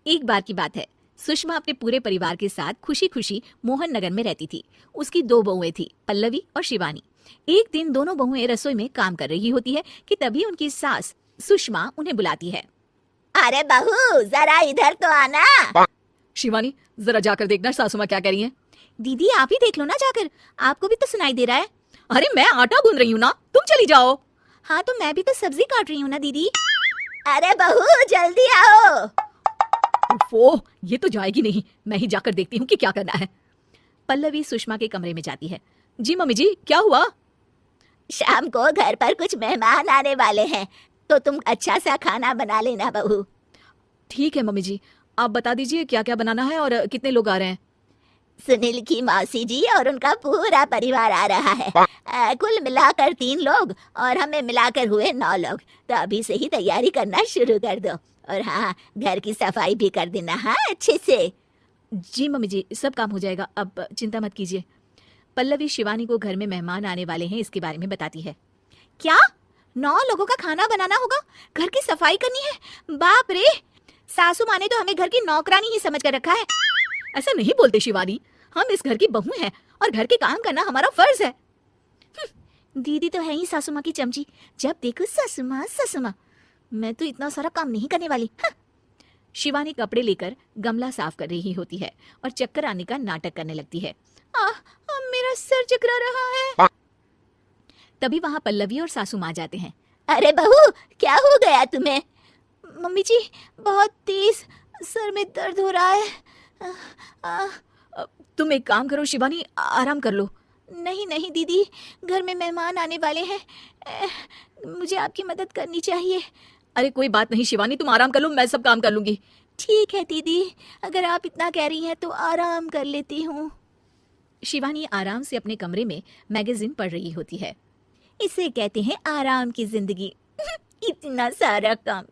एक बार की बात है, सुषमा अपने पूरे परिवार के साथ खुशी खुशी मोहन नगर में रहती थी। उसकी 2 बहुएं थी, पल्लवी और शिवानी। एक दिन दोनों बहुएं रसोई में काम कर रही होती है कि तभी उनकी सास सुषमा उन्हें बुलाती है। अरे बहू, जरा इधर तो आना। शिवानी, जरा जाकर देखना सासू माँ क्या कह रही हैं। दीदी आप ही देख लो ना जाकर, आपको भी तो सुनाई दे रहा है। अरे मैं आटा गूंद रही हूँ ना, तुम चली जाओ। हाँ तो मैं भी तो सब्जी काट रही हूँ ना दीदी। अरे बहू, जल्दी आओ। ओह, ये तो जाएगी नहीं, मैं ही जाकर देखती हूँ कि क्या करना है। पल्लवी सुषमा के कमरे में जाती है। जी मम्मी जी, क्या हुआ? शाम को घर पर कुछ मेहमान आने वाले हैं, तो तुम अच्छा सा खाना बना लेना बहू। ठीक है मम्मी जी, आप बता दीजिए क्या क्या बनाना है और कितने लोग आ रहे हैं। सुनील की मौसी जी और उनका पूरा परिवार आ रहा है। कुल मिलाकर 3 लोग और हमें मिलाकर हुए 9 लोग। तो अभी से ही तैयारी करना शुरू कर दो। और हाँ, घर की सफाई भी कर देना, हाँ, अच्छे से। जी मम्मी जी, सब काम हो जाएगा, अब चिंता मत कीजिए। पल्लवी शिवानी को घर में मेहमान आने वाले हैं इसके बारे में बताती है। क्या 9 लोगों का खाना बनाना होगा, घर की सफाई करनी है? बाप रे, सासू माँ ने तो हमें घर की नौकरानी ही समझ कर रखा है। ऐसा नहीं बोलते शिवानी, हम इस घर की बहू हैं और घर के काम करना हमारा फर्ज है। दीदी तो है ही सासू माँ की चमची, जब देखो सासू माँ सासू माँ। मैं तो इतना सारा काम नहीं करने वाली। शिवानी कपड़े लेकर गमला साफ कर रही होती है और चक्कर आने का नाटक करने लगती है। मेरा सर चकरा रहा है। तभी वहां पल्लवी और सासू माँ जाते हैं। अरे बहू, क्या हो गया तुम्हें? मम्मी जी, बहुत तेज सर में दर्द हो रहा है। तुम एक काम करो शिवानी, आराम कर लो। नहीं नहीं दीदी, घर में मेहमान आने वाले हैं, मुझे आपकी मदद करनी चाहिए। अरे कोई बात नहीं शिवानी, तुम आराम कर लो, मैं सब काम कर लूंगी। ठीक है दीदी, अगर आप इतना कह रही हैं तो आराम कर लेती हूँ। शिवानी आराम से अपने कमरे में मैगजीन पढ़ रही होती है। इसे कहते हैं आराम की जिंदगी। इतना सारा काम।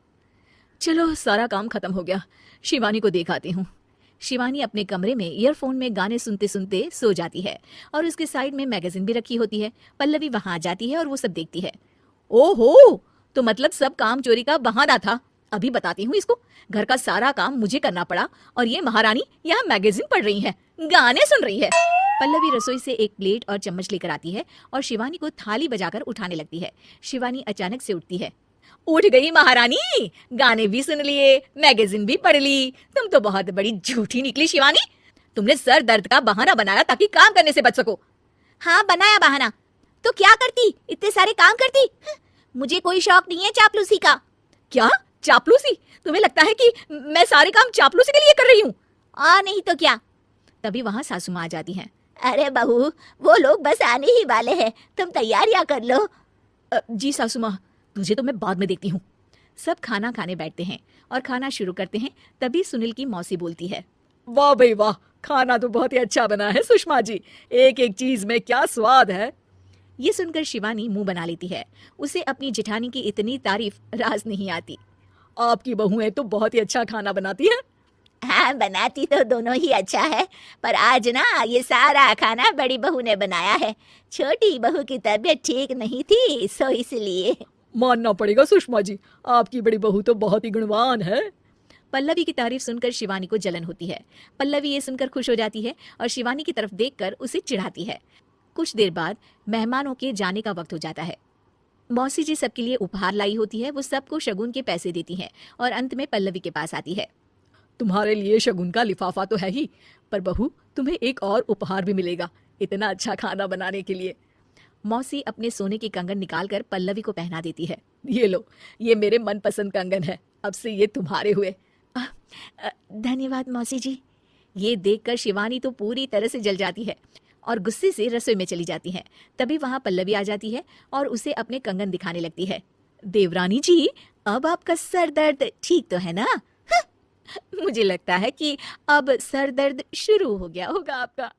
चलो, सारा काम खत्म हो गया, शिवानी को दिखाती हूँ। शिवानी अपने कमरे में ईयरफोन में गाने सुनते सुनते सो जाती है और उसके साइड में मैगजीन भी रखी होती है। पल्लवी वहां आ जाती है और वो सब देखती है। ओहो, तो मतलब सब काम चोरी का बहाना था। अभी बताती हूँ इसको, घर का सारा काम मुझे करना पड़ा और ये महारानी यहाँ मैगजीन पढ़ रही है, गाने सुन रही है। पल्लवी रसोई से एक प्लेट और चम्मच लेकर आती है और शिवानी को थाली बजाकर उठाने लगती है। शिवानी अचानक से उठती है। उठ गई महारानी, गाने भी सुन लिए, मैगजीन भी पढ़ ली। तुम तो बहुत बड़ी झूठी निकली शिवानी। तुमने सर दर्द का बहाना बनाया ताकि काम करने से बच सको। हाँ, बनाया बहाना, तो क्या करती, इतने सारे काम करती। मुझे कोई शौक नहीं है चापलूसी का। क्या चापलूसी? तुम्हें लगता है कि मैं सारे काम चापलूसी के लिए कर रही हूँ? नहीं तो क्या। तभी वहाँ सासू माँ आ जाती हैं। अरे बहू, वो लोग बस आने ही वाले हैं, तुम तैयारियां कर लो। जी सासू माँ, तुझे तो मैं बाद में देखती हूँ। सब खाना खाने बैठते हैं और खाना शुरू करते हैं। तभी सुनील की मौसी बोलती है। वाह भाई वाह, खाना तो बहुत ही अच्छा बना है सुषमा जी, एक एक चीज में क्या स्वाद है। ये सुनकर शिवानी मुंह बना लेती है। उसे अपनी जेठानी की इतनी तारीफ राज नहीं आती। आपकी बहुएं तो बहुत ही अच्छा खाना बनाती हैं। हाँ, बनाती तो दोनों ही अच्छा है, पर आज ना ये सारा खाना बड़ी बहू ने बनाया है। छोटी बहू की तबीयत ठीक नहीं थी, सो इसलिए। मानना पड़ेगा सुषमा जी, आपकी बड़ी बहू तो बहुत ही गुणवान है। पल्लवी की तारीफ सुनकर शिवानी को जलन होती है। पल्लवी ये सुनकर खुश हो जाती है और शिवानी की तरफ देखकर उसे चिढ़ाती है। कुछ देर बाद मेहमानों के जाने का वक्त हो जाता है। मौसी जी सबके लिए उपहार लाई होती है। वो सबको शगुन के पैसे देती हैं और अंत में पल्लवी के पास आती है। तुम्हारे लिए शगुन का लिफाफा तो है ही, पर बहू तुम्हें एक और उपहार भी मिलेगा इतना अच्छा खाना बनाने के लिए। मौसी अपने सोने के कंगन निकालकर पल्लवी को पहना देती है। ये लो, ये मेरे मनपसंद कंगन है, अब से ये तुम्हारे हुए। धन्यवाद मौसी जी। ये देखकर शिवानी तो पूरी तरह से जल जाती है और गुस्से से रसोई में चली जाती है। तभी वहां पल्लवी आ जाती है और उसे अपने कंगन दिखाने लगती है। देवरानी जी, अब आपका सर दर्द ठीक तो है ना? मुझे लगता है कि अब सर दर्द शुरू हो गया होगा आपका।